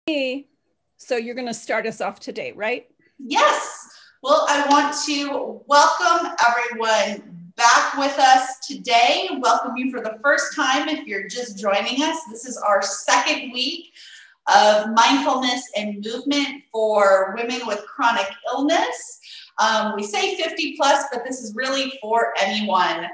So you're going to start us off today, right? Yes. Well, I want to welcome everyone back with us today. Welcome you for the first time if you're just joining us. This is our second week of mindfulness and movement for women with chronic illness. We say 50 plus, but this is really for anyone.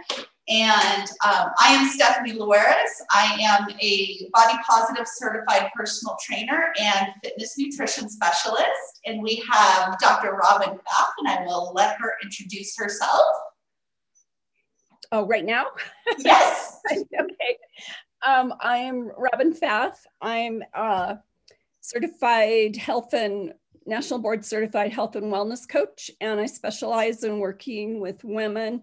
And I am Stephanie Lueras. I am a body positive certified personal trainer and fitness nutrition specialist. And we have Dr. Robin Pfaff, and I will let her introduce herself. Oh, right now? Yes. Okay. I am Robin Pfaff. I'm a certified health and national board certified health and wellness coach. And I specialize in working with women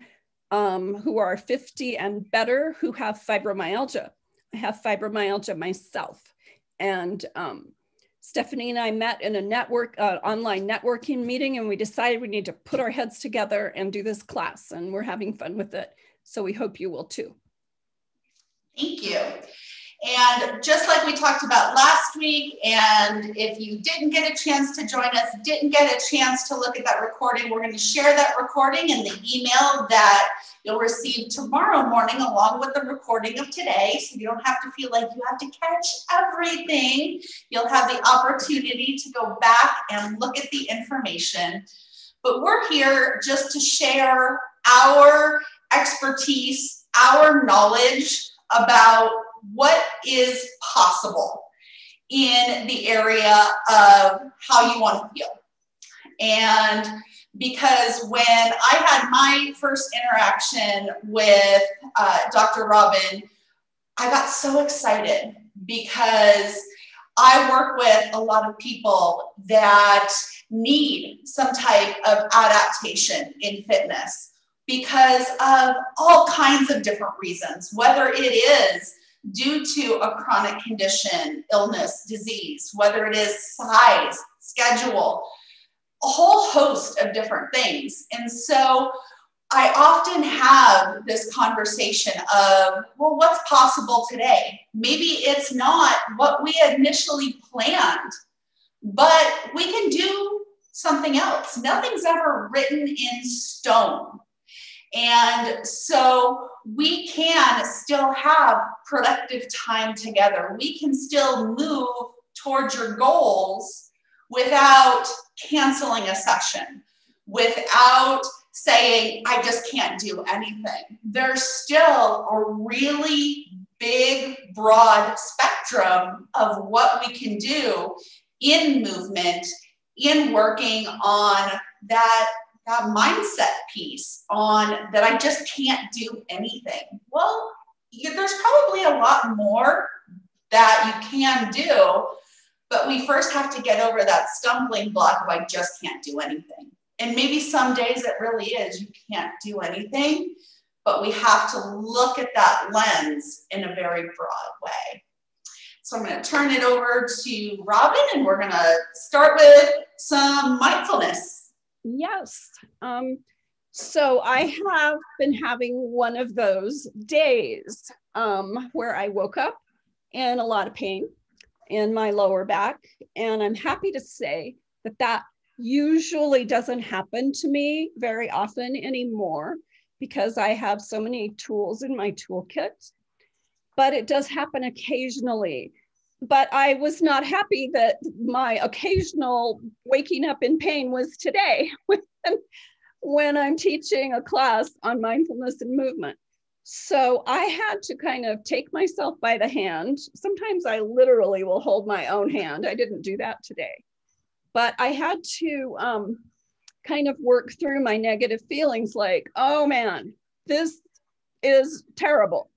who are 50 and better who have fibromyalgia. I have fibromyalgia myself. And Stephanie and I met in a online networking meeting, and we decided we need to put our heads together and do this class, and we're having fun with it. So we hope you will too. Thank you. And just like we talked about last week, and if you didn't get a chance to join us, didn't get a chance to look at that recording, we're going to share that recording in the email that you'll receive tomorrow morning along with the recording of today. So you don't have to feel like you have to catch everything. You'll have the opportunity to go back and look at the information. But we're here just to share our expertise, our knowledge about what is possible in the area of how you want to feel. And because when I had my first interaction with Dr. Robin, I got so excited because I work with a lot of people that need some type of adaptation in fitness because of all kinds of different reasons, whether it is due to a chronic condition, illness, disease, whether it is size, schedule, a whole host of different things. And so I often have this conversation of, well, what's possible today? Maybe it's not what we initially planned, but we can do something else. Nothing's ever written in stone. And so we can still have productive time together. We can still move towards your goals without canceling a session, without saying, I just can't do anything. There's still a really big, broad spectrum of what we can do in movement, in working on that mindset piece, on that I just can't do anything. Well, there's probably a lot more that you can do, but we first have to get over that stumbling block of I just can't do anything. And maybe some days it really is, you can't do anything, but we have to look at that lens in a very broad way. So I'm going to turn it over to Robin, and we're going to start with some mindfulness. Yes. So I have been having one of those days where I woke up in a lot of pain in my lower back. And I'm happy to say that that usually doesn't happen to me very often anymore because I have so many tools in my toolkit. But it does happen occasionally. But I was not happy that my occasional waking up in pain was today when I'm teaching a class on mindfulness and movement. So I had to kind of take myself by the hand. Sometimes I literally will hold my own hand. I didn't do that today. But I had to kind of work through my negative feelings like, oh man, this is terrible.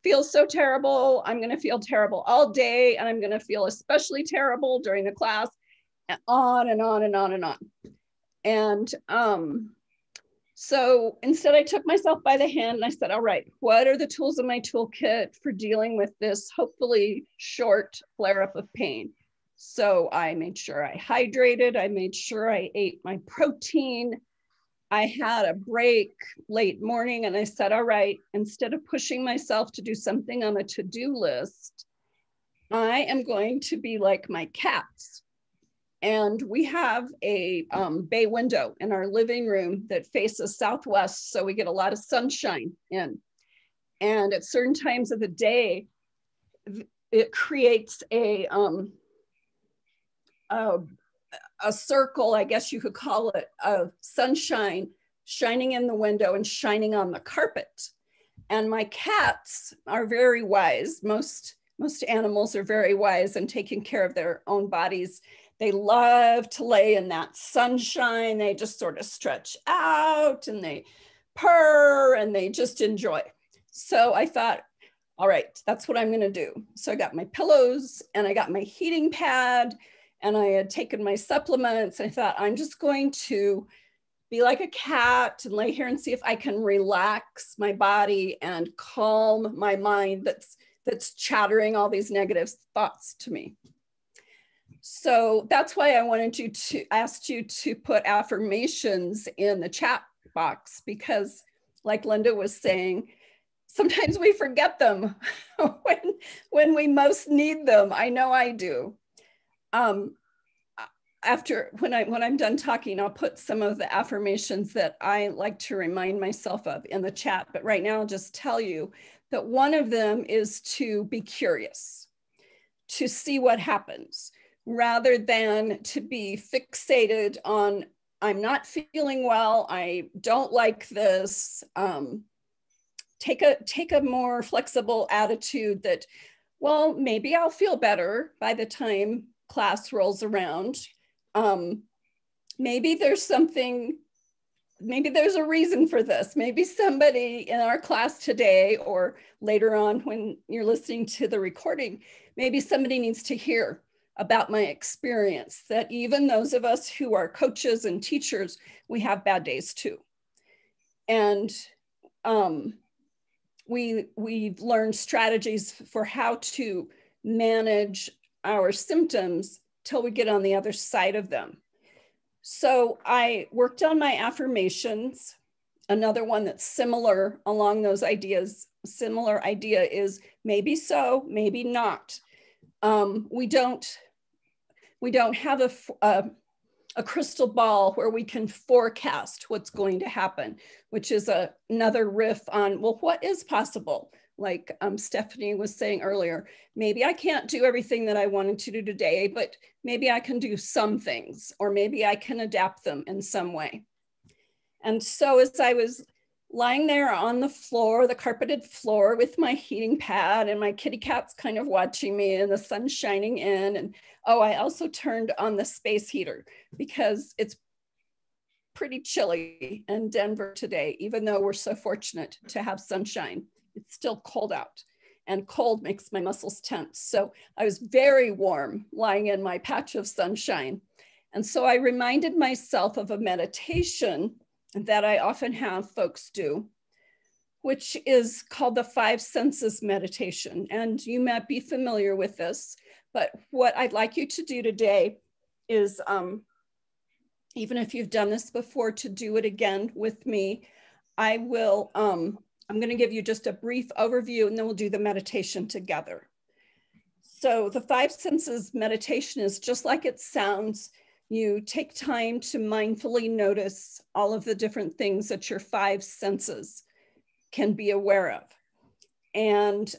Feel so terrible. I'm going to feel terrible all day, and I'm going to feel especially terrible during the class, and on and on and on and on. And so instead I took myself by the hand and I said, all right, what are the tools in my toolkit for dealing with this hopefully short flare-up of pain? So I made sure I hydrated. I made sure I ate my protein. I had a break late morning and I said, all right, instead of pushing myself to do something on a to-do list, I am going to be like my cats. And we have a bay window in our living room that faces southwest, so we get a lot of sunshine in. And at certain times of the day, it creates a circle, I guess you could call it, of sunshine shining in the window and shining on the carpet. And my cats are very wise. Most animals are very wise and taking care of their own bodies. They love to lay in that sunshine. They just sort of stretch out and they purr and they just enjoy. So I thought, all right, that's what I'm going to do. So I got my pillows and I got my heating pad and I had taken my supplements. And I thought, I'm just going to be like a cat and lay here and see if I can relax my body and calm my mind that's chattering all these negative thoughts to me. So that's why I wanted you to ask you to put affirmations in the chat box, because like Linda was saying, sometimes we forget them when we most need them. I know I do. When I'm done talking, I'll put some of the affirmations that I like to remind myself of in the chat. But right now, I'll just tell you that one of them is to be curious, to see what happens, rather than to be fixated on, I'm not feeling well, I don't like this. Take a more flexible attitude that, well, maybe I'll feel better by the time class rolls around. Maybe there's something, maybe there's a reason for this. Maybe somebody in our class today or later on when you're listening to the recording, maybe somebody needs to hear about my experience, that even those of us who are coaches and teachers, we have bad days too. And we've learned strategies for how to manage our symptoms till we get on the other side of them. So I worked on my affirmations. Another one that's similar along those ideas, similar idea is maybe so, maybe not. We don't have a crystal ball where we can forecast what's going to happen, which is another riff on, well, what is possible? Like Stephanie was saying earlier, maybe I can't do everything that I wanted to do today, but maybe I can do some things, or maybe I can adapt them in some way. And so as I was lying there on the floor, the carpeted floor with my heating pad and my kitty cat's kind of watching me and the sun shining in. And oh, I also turned on the space heater because it's pretty chilly in Denver today, even though we're so fortunate to have sunshine. It's still cold out, and cold makes my muscles tense. So I was very warm lying in my patch of sunshine. And so I reminded myself of a meditation that I often have folks do, which is called the 5 senses meditation. And you might be familiar with this, but what I'd like you to do today is, even if you've done this before, to do it again with me. I'm going to give you just a brief overview and then we'll do the meditation together. So the 5 senses meditation is just like it sounds. You take time to mindfully notice all of the different things that your 5 senses can be aware of. And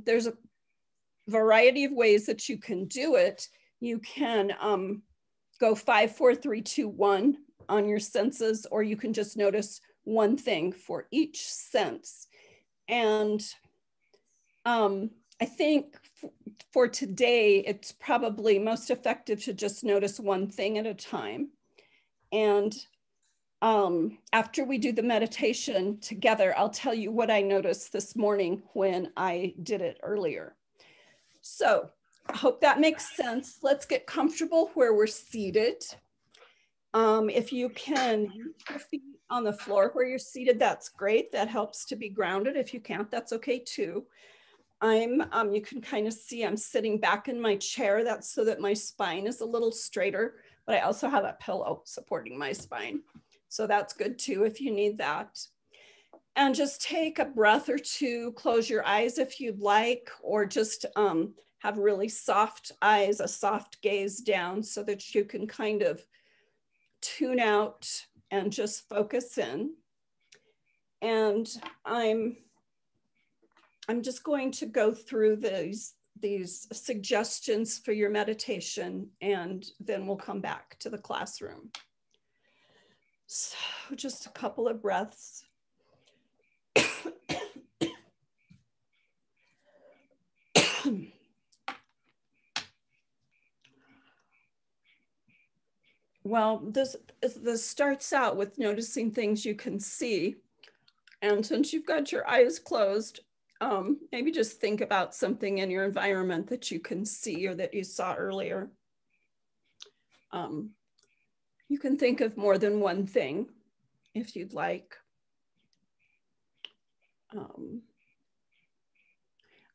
there's a variety of ways that you can do it. You can go 5, 4, 3, 2, 1 on your senses, or you can just notice one thing for each sense. And I think for today, it's probably most effective to just notice one thing at a time. And after we do the meditation together, I'll tell you what I noticed this morning when I did it earlier. So I hope that makes sense. Let's get comfortable where we're seated. If you can put your feet on the floor where you're seated, that's great. That helps to be grounded. If you can't, that's okay too. You can kind of see I'm sitting back in my chair. That's so that my spine is a little straighter, but I also have a pillow supporting my spine. So that's good too if you need that. And just take a breath or two, close your eyes if you'd like, or just have really soft eyes, a soft gaze down, so that you can kind of tune out and just focus in. And I'm just going to go through these suggestions for your meditation, and then we'll come back to the classroom. So just a couple of breaths. Well, this starts out with noticing things you can see. And since you've got your eyes closed, maybe just think about something in your environment that you can see or that you saw earlier. You can think of more than one thing if you'd like.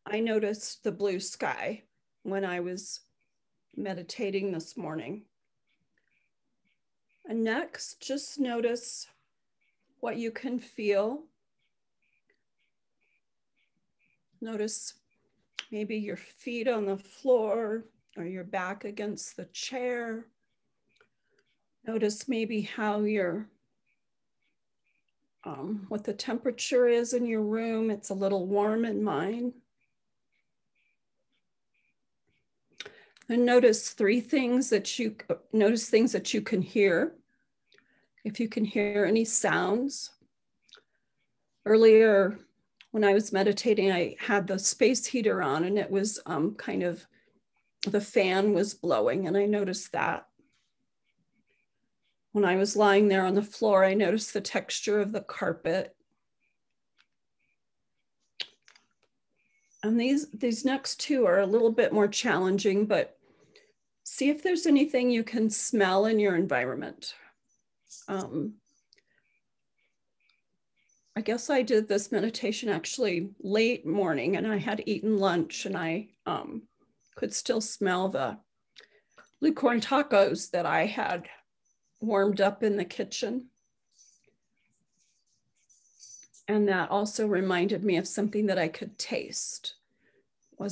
I noticed the blue sky when I was meditating this morning. And next, just notice what you can feel. Notice maybe your feet on the floor or your back against the chair. Notice maybe how what the temperature is in your room. It's a little warm in mine. And notice things that you can hear. If you can hear any sounds. Earlier, when I was meditating, I had the space heater on, and it was kind of, the fan was blowing, and I noticed that. When I was lying there on the floor, I noticed the texture of the carpet. And these next two are a little bit more challenging, but see if there's anything you can smell in your environment. I guess I did this meditation actually late morning, and I had eaten lunch, and I could still smell the blue corn tacos that I had warmed up in the kitchen. And that also reminded me of something that I could taste.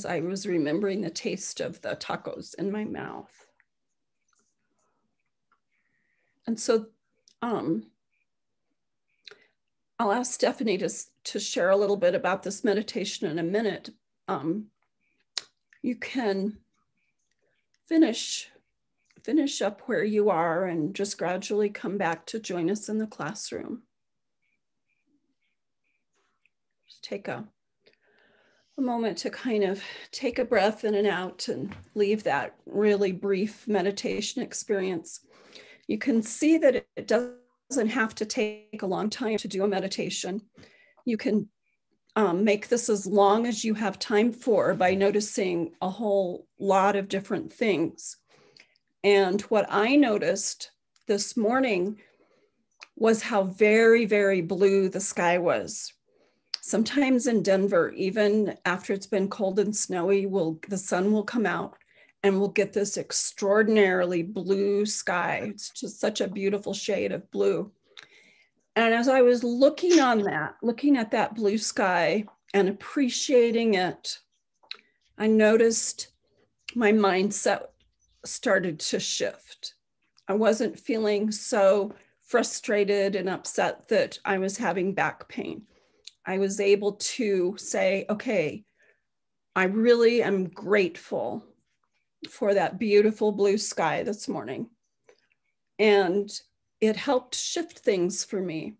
I was remembering the taste of the tacos in my mouth. And so I'll ask Stephanie to share a little bit about this meditation in a minute. You can finish up where you are and just gradually come back to join us in the classroom. Just take a moment to kind of take a breath in and out and leave that really brief meditation experience. You can see that it doesn't have to take a long time to do a meditation. You can make this as long as you have time for by noticing a whole lot of different things. And what I noticed this morning was how very, very blue the sky was. Sometimes in Denver, even after it's been cold and snowy, the sun will come out and we'll get this extraordinarily blue sky. It's just such a beautiful shade of blue. And as I was looking at that blue sky and appreciating it, I noticed my mindset started to shift. I wasn't feeling so frustrated and upset that I was having back pain. I was able to say, okay, I really am grateful for that beautiful blue sky this morning. And it helped shift things for me.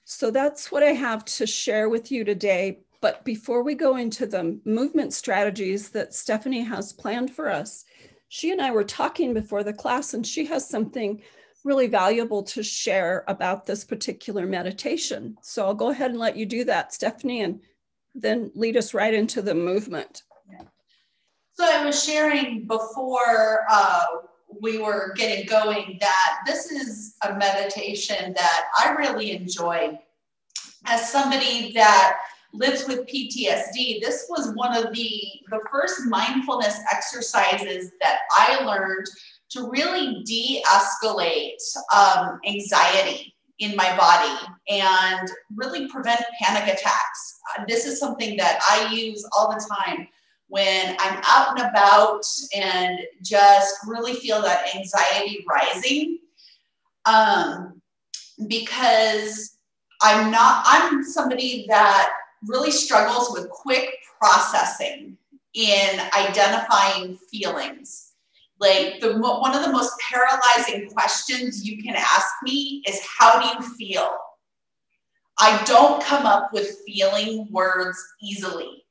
So that's what I have to share with you today. But before we go into the movement strategies that Stephanie has planned for us, she and I were talking before the class, and she has something really valuable to share about this particular meditation. So I'll go ahead and let you do that, Stephanie, and then lead us right into the movement. So I was sharing before we were getting going that this is a meditation that I really enjoy. As somebody that lives with PTSD, this was one of the first mindfulness exercises that I learned to really de-escalate anxiety in my body and really prevent panic attacks. This is something that I use all the time when I'm out and about and just really feel that anxiety rising, because I'm somebody that really struggles with quick processing in identifying feelings. Like one of the most paralyzing questions you can ask me is, how do you feel? I don't come up with feeling words easily.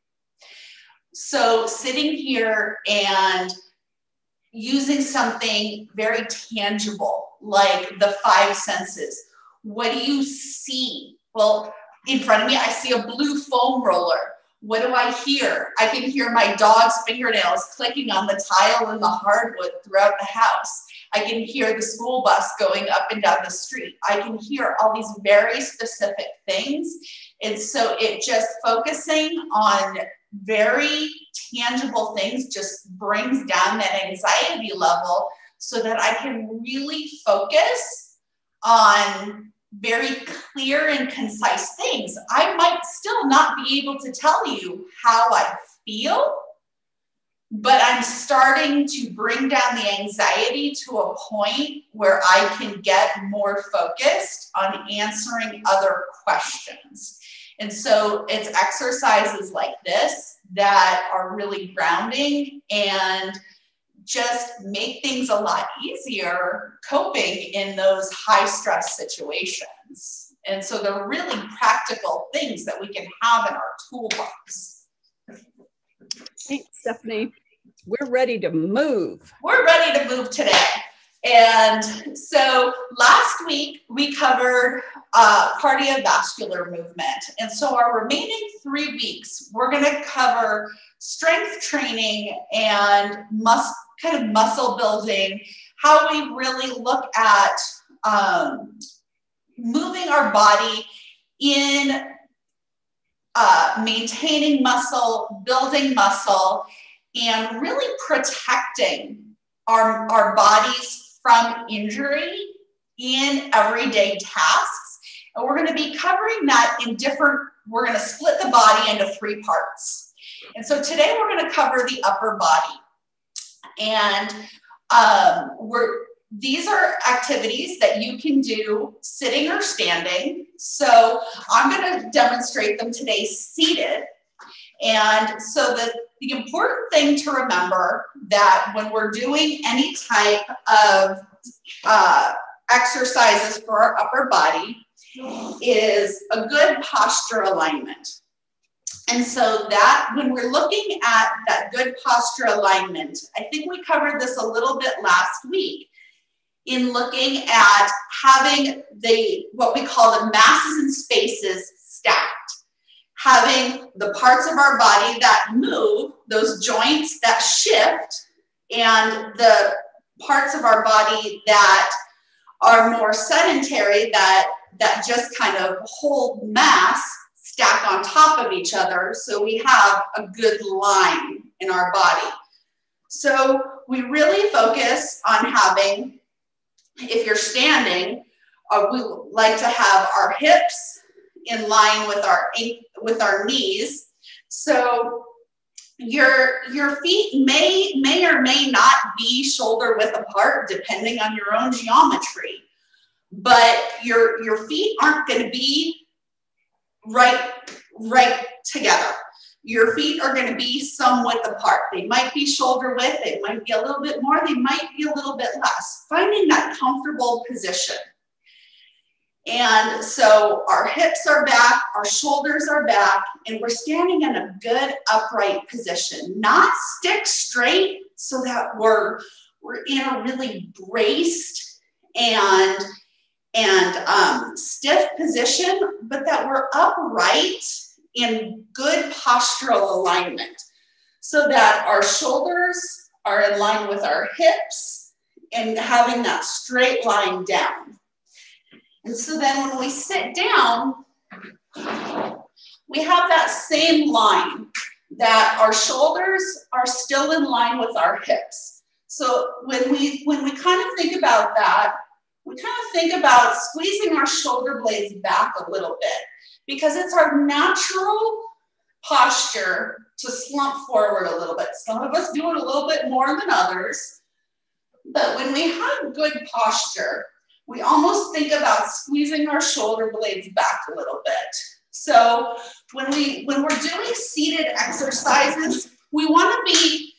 So sitting here and using something very tangible, like the five senses. What do you see? Well, in front of me, I see a blue foam roller. What do I hear? I can hear my dog's fingernails clicking on the tile and the hardwood throughout the house. I can hear the school bus going up and down the street. I can hear all these very specific things. And so it just focusing on very tangible things just brings down that anxiety level so that I can really focus on very clear and concise things. I might still not be able to tell you how I feel, but I'm starting to bring down the anxiety to a point where I can get more focused on answering other questions. And so it's exercises like this that are really grounding and just make things a lot easier coping in those high stress situations. And so they're really practical things that we can have in our toolbox. Thanks, Stephanie. We're ready to move. We're ready to move today. And so last week we covered cardiovascular movement. And so our remaining 3 weeks, we're going to cover strength training and kind of muscle building, how we really look at moving our body in maintaining muscle, building muscle, and really protecting our bodies from injury in everyday tasks. And we're going to be covering that we're going to split the body into 3 parts. And so today we're going to cover the upper body. And these are activities that you can do sitting or standing. So I'm going to demonstrate them today seated. And so the important thing to remember that when we're doing any type of exercises for our upper body is a good posture alignment. And so that when we're looking at that good posture alignment, I think we covered this a little bit last week in looking at having what we call the masses and spaces stacked. Having the parts of our body that move, those joints that shift, and the parts of our body that are more sedentary, that just kind of hold mass, stack on top of each other, so we have a good line in our body. So we really focus on having, if you're standing, we like to have our hips in line with our knees. So your feet may or may not be shoulder width apart depending on your own geometry, but your feet aren't going to be right together. Your feet are going to be some width apart. They might be shoulder width, they might be a little bit more, they might be a little bit less. Finding that comfortable position. And so our hips are back, our shoulders are back, and we're standing in a good upright position, not stick straight so that we're in a really braced and stiff position, but that we're upright in good postural alignment so that our shoulders are in line with our hips and having that straight line down. And so then when we sit down, we have that same line, that our shoulders are still in line with our hips. So when we kind of think about that, we kind of think about squeezing our shoulder blades back a little bit, because it's our natural posture to slump forward a little bit. Some of us do it a little bit more than others, but when we have good posture, we almost think about squeezing our shoulder blades back a little bit. So when we're doing seated exercises, we want to be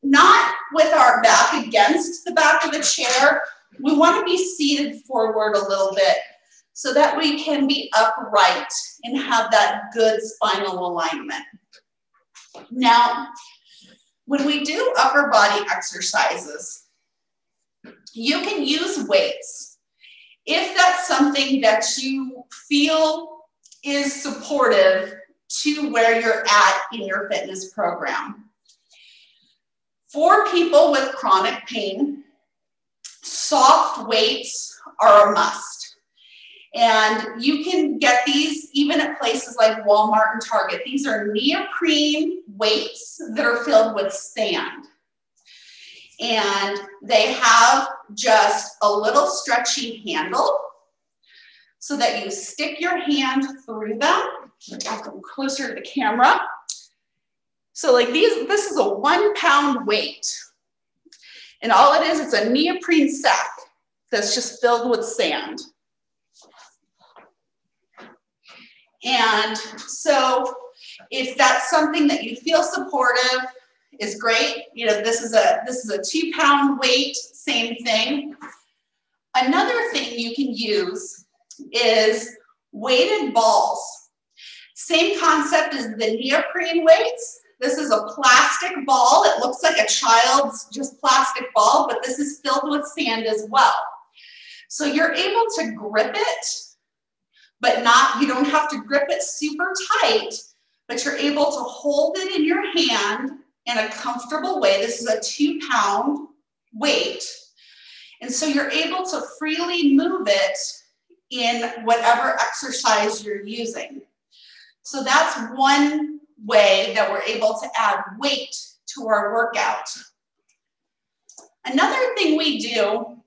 not with our back against the back of the chair. We want to be seated forward a little bit so that we can be upright and have that good spinal alignment. Now, when we do upper body exercises, you can use weights if that's something that you feel is supportive to where you're at in your fitness program. For people with chronic pain, soft weights are a must. And you can get these even at places like Walmart and Target. These are neoprene weights that are filled with sand. And they have just a little stretchy handle so that you stick your hand through them. I'll come closer to the camera. So like this is a 1 pound weight. And all it is, it's a neoprene sack that's just filled with sand. And so if that's something that you feel supportive is great. You know, this is a 2 pound weight, same thing. Another thing you can use is weighted balls. Same concept as the neoprene weights. This is a plastic ball. It looks like a child's just plastic ball, but this is filled with sand as well. So you're able to grip it, but you don't have to grip it super tight, but you're able to hold it in your hand in a comfortable way. This is a 2 pound weight. And so you're able to freely move it in whatever exercise you're using. So that's one way that we're able to add weight to our workout. Another thing we do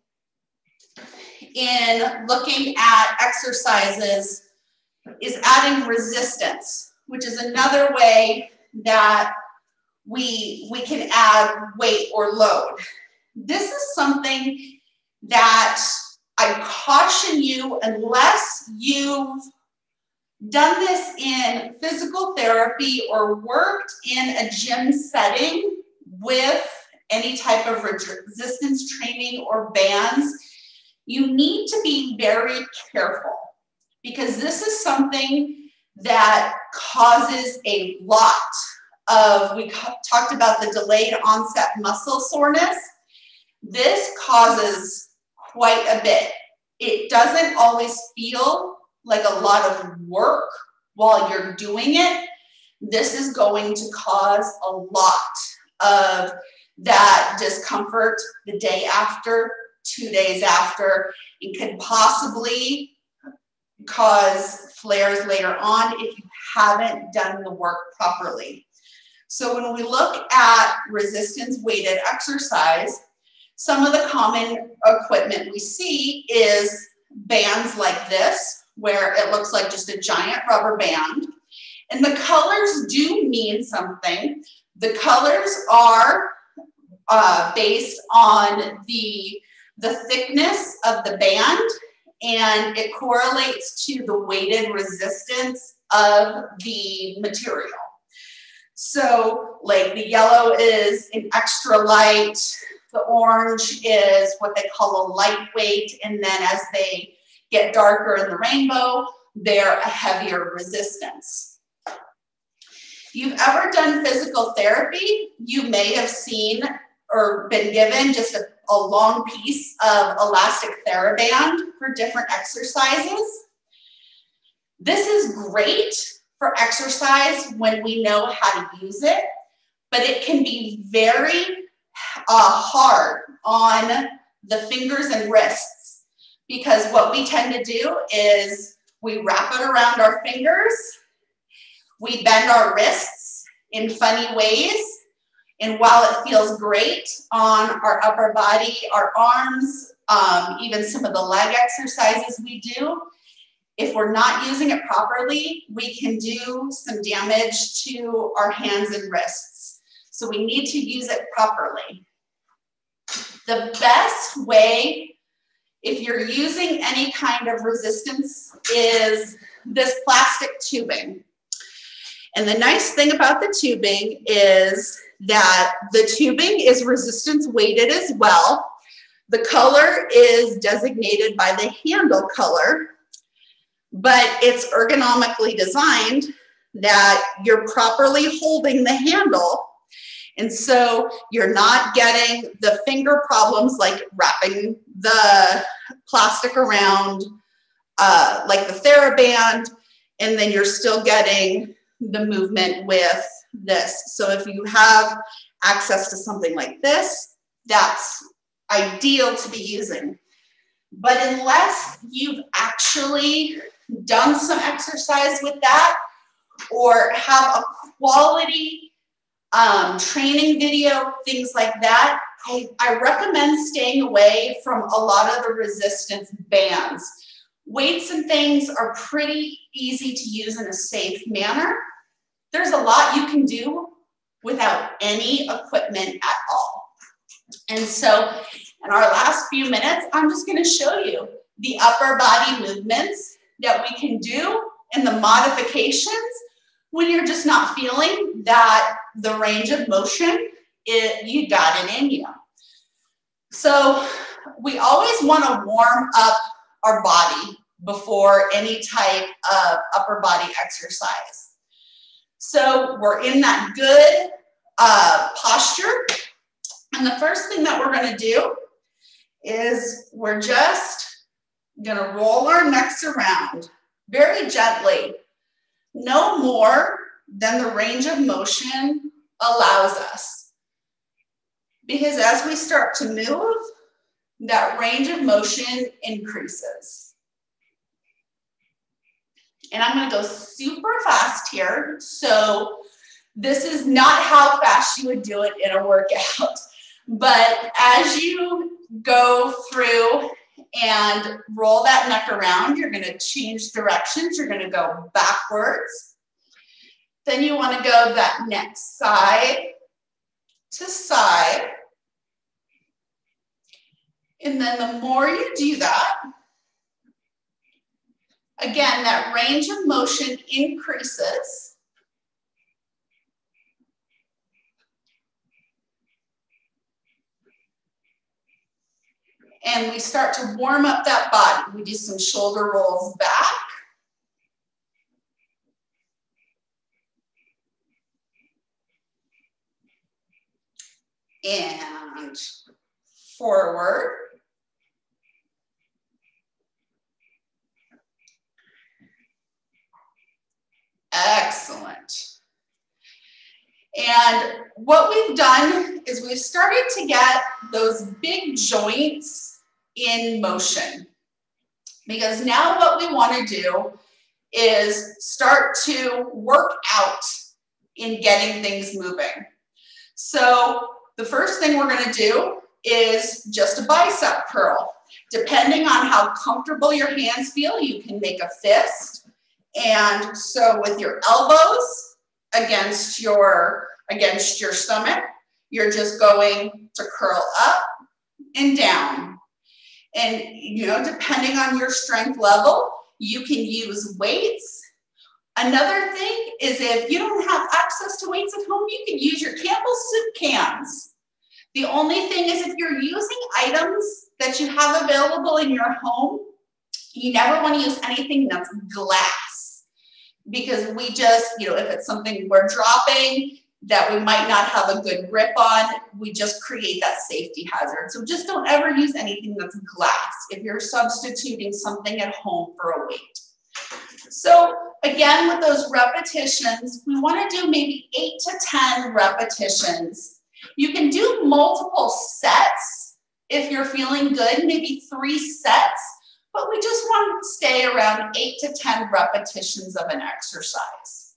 in looking at exercises is adding resistance, which is another way that we can add weight or load. This is something that I caution you, unless you've done this in physical therapy or worked in a gym setting with any type of resistance training or bands, you need to be very careful, because this is something that causes a lot of, we talked about the delayed onset muscle soreness. This causes quite a bit. It doesn't always feel like a lot of work while you're doing it. This is going to cause a lot of that discomfort the day after, 2 days after. It could possibly cause flares later on if you haven't done the work properly. So when we look at resistance weighted exercise, some of the common equipment we see is bands like this, where it looks like just a giant rubber band. And the colors do mean something. The colors are based on the thickness of the band, and it correlates to the weighted resistance of the material. So like the yellow is an extra light, the orange is what they call a lightweight, and then as they get darker in the rainbow, they're a heavier resistance. You've ever done physical therapy, you may have seen or been given just a long piece of elastic TheraBand for different exercises. This is great for exercise when we know how to use it, but it can be very hard on the fingers and wrists, because what we tend to do is we wrap it around our fingers, we bend our wrists in funny ways, and while it feels great on our upper body, our arms, even some of the leg exercises we do, If we're not using it properly, we can do some damage to our hands and wrists. So we need to use it properly. The best way, if you're using any kind of resistance, is this plastic tubing. And the nice thing about the tubing is that the tubing is resistance weighted as well. The color is designated by the handle color, but it's ergonomically designed that you're properly holding the handle. And so you're not getting the finger problems like wrapping the plastic around like the TheraBand, and then you're still getting the movement with this. So if you have access to something like this, that's ideal to be using. But unless you've actually done some exercise with that or have a quality training video, things like that, I recommend staying away from a lot of the resistance bands. Weights and things are pretty easy to use in a safe manner. There's a lot you can do without any equipment at all. And so in our last few minutes, I'm just going to show you the upper body movements that we can do and the modifications when you're just not feeling that the range of motion, you got it in you. So we always want to warm up our body before any type of upper body exercise. So we're in that good posture. And the first thing that we're going to do is we're just going to roll our necks around very gently, no more than the range of motion allows us. Because as we start to move, that range of motion increases. And I'm going to go super fast here. So this is not how fast you would do it in a workout. But as you go through and roll that neck around, you're going to change directions. You're going to go backwards. Then you want to go that next side to side. And then the more you do that, again, that range of motion increases. And we start to warm up that body. We do some shoulder rolls back. And forward. Excellent. And what we've done is we've started to get those big joints in motion. Because now what we want to do is start to work out in getting things moving. So the first thing we're going to do is just a bicep curl. Depending on how comfortable your hands feel, you can make a fist. And so with your elbows against your stomach, you're just going to curl up and down. And, you know, depending on your strength level, you can use weights. Another thing is if you don't have access to weights at home, you can use your Campbell's soup cans. The only thing is if you're using items that you have available in your home, you never want to use anything that's glass. Because we just, you know, if it's something we're dropping that we might not have a good grip on, we just create that safety hazard. So just don't ever use anything that's glass if you're substituting something at home for a weight. So again, with those repetitions, we want to do maybe 8 to 10 repetitions. You can do multiple sets if you're feeling good, maybe 3 sets, but we just want to stay around 8 to 10 repetitions of an exercise.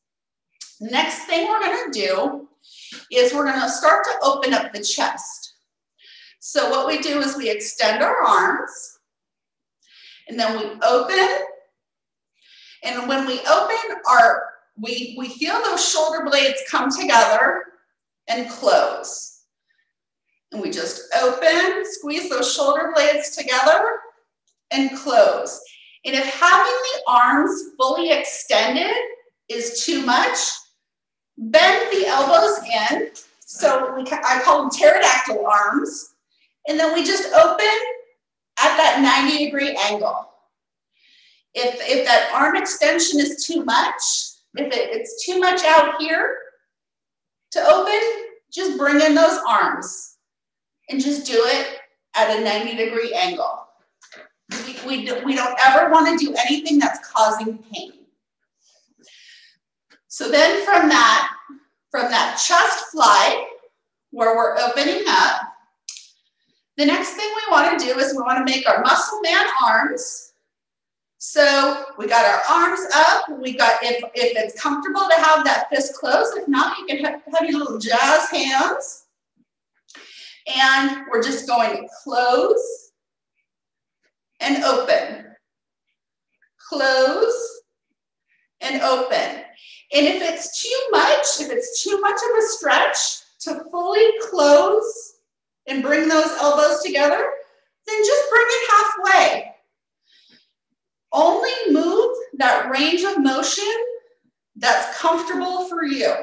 Next thing we're going to do is we're going to start to open up the chest. So what we do is we extend our arms, and then we open And when we open we feel those shoulder blades come together and close. And we just open, squeeze those shoulder blades together and close. And if having the arms fully extended is too much, bend the elbows in. So I call them pterodactyl arms. And then we just open at that 90-degree angle. If that arm extension is too much, if it's too much out here to open, just bring in those arms and just do it at a 90-degree angle. We don't ever want to do anything that's causing pain. So then from that chest fly, where we're opening up, the next thing we want to do is we want to make our muscle man arms. So we got our arms up. We got, if it's comfortable to have that fist closed. If not, you can have your little jazz hands. And we're just going to close and open. Close and open. And if it's too much of a stretch to fully close and bring those elbows together, then just bring it halfway. Only move that range of motion that's comfortable for you.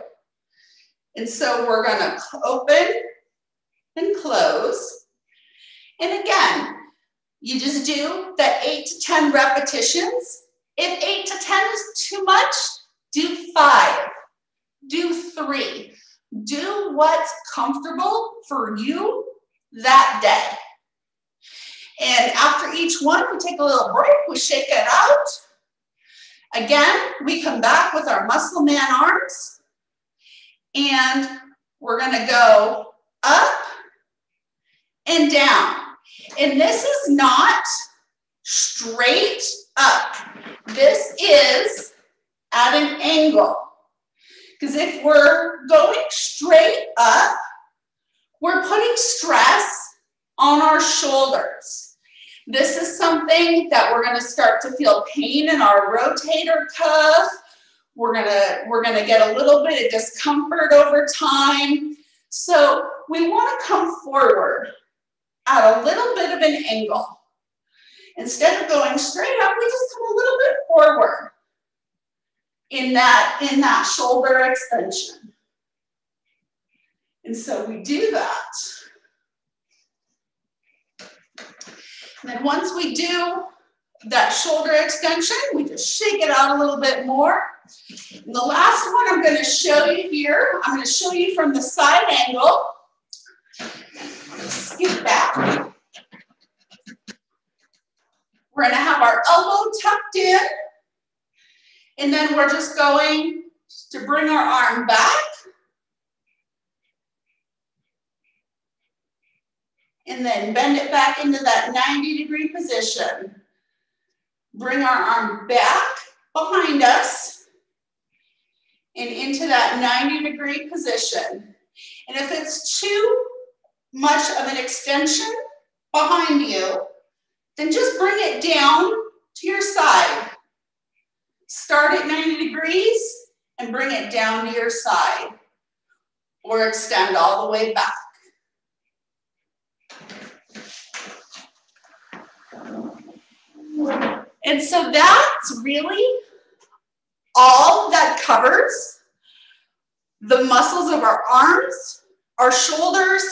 And so we're going to open and close. And again, you just do that 8 to 10 repetitions. If 8 to 10 is too much, do 5, do 3. Do what's comfortable for you that day. And after each one, we take a little break, we shake it out. Again, we come back with our muscle man arms, and we're gonna go up and down. And this is not straight up. This is at an angle. Because if we're going straight up, we're putting stress on our shoulders. This is something that we're going to start to feel pain in our rotator cuff. We're gonna get a little bit of discomfort over time. So we want to come forward at a little bit of an angle. Instead of going straight up, we just come a little bit forward in that shoulder extension. And so we do that. And then once we do that shoulder extension, we just shake it out a little bit more. And the last one I'm going to show you here, I'm going to show you from the side angle. Skip back. We're going to have our elbow tucked in. And then we're just going to bring our arm back. And then bend it back into that 90-degree position. Bring our arm back behind us and into that 90-degree position. And if it's too much of an extension behind you, then just bring it down to your side. Start at 90 degrees and bring it down to your side, or extend all the way back. And so that's really all that covers the muscles of our arms, our shoulders,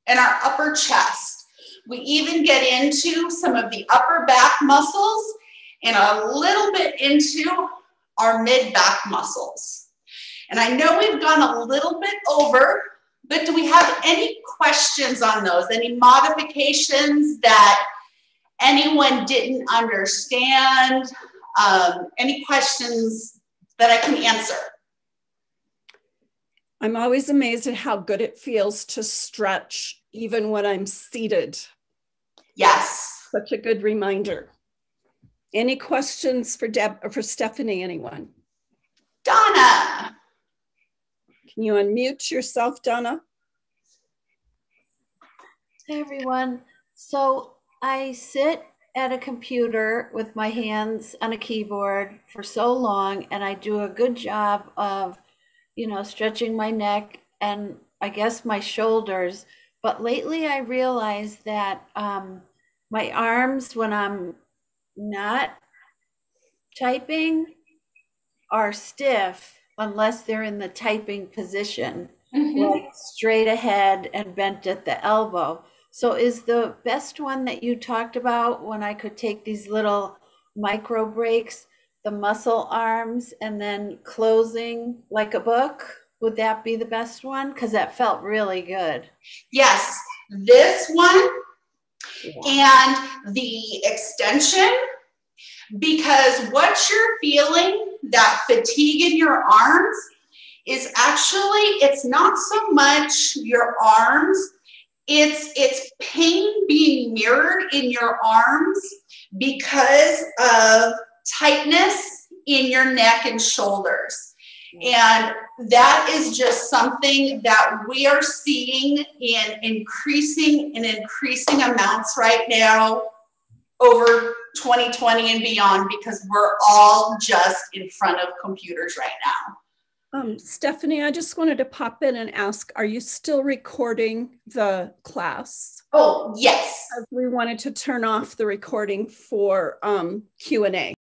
and our upper chest. We even get into some of the upper back muscles and a little bit into our mid-back muscles. And I know we've gone a little bit over, but do we have any questions on those? Any modifications that anyone didn't understand? Any questions that I can answer? I'm always amazed at how good it feels to stretch even when I'm seated. Yes. Such a good reminder. Any questions for Deb or for Stephanie, anyone? Donna. Can you unmute yourself, Donna? Hey everyone. So I sit at a computer with my hands on a keyboard for so long, and I do a good job of, stretching my neck and I guess my shoulders. But lately I realized that my arms, when I'm not typing, are stiff unless they're in the typing position, like straight ahead and bent at the elbow. So is the best one that you talked about, when I could take these little micro breaks, the muscle arms and then closing like a book? Would that be the best one? Because that felt really good. Yes, this one and the extension, because what you're feeling, that fatigue in your arms, is actually, it's not so much your arms, it's pain being mirrored in your arms because of tightness in your neck and shoulders. And that is just something that we are seeing in increasing amounts right now over 2020 and beyond, because we're all just in front of computers right now. Stephanie, I just wanted to pop in and ask, are you still recording the class? Oh, yes. We wanted to turn off the recording for Q&A.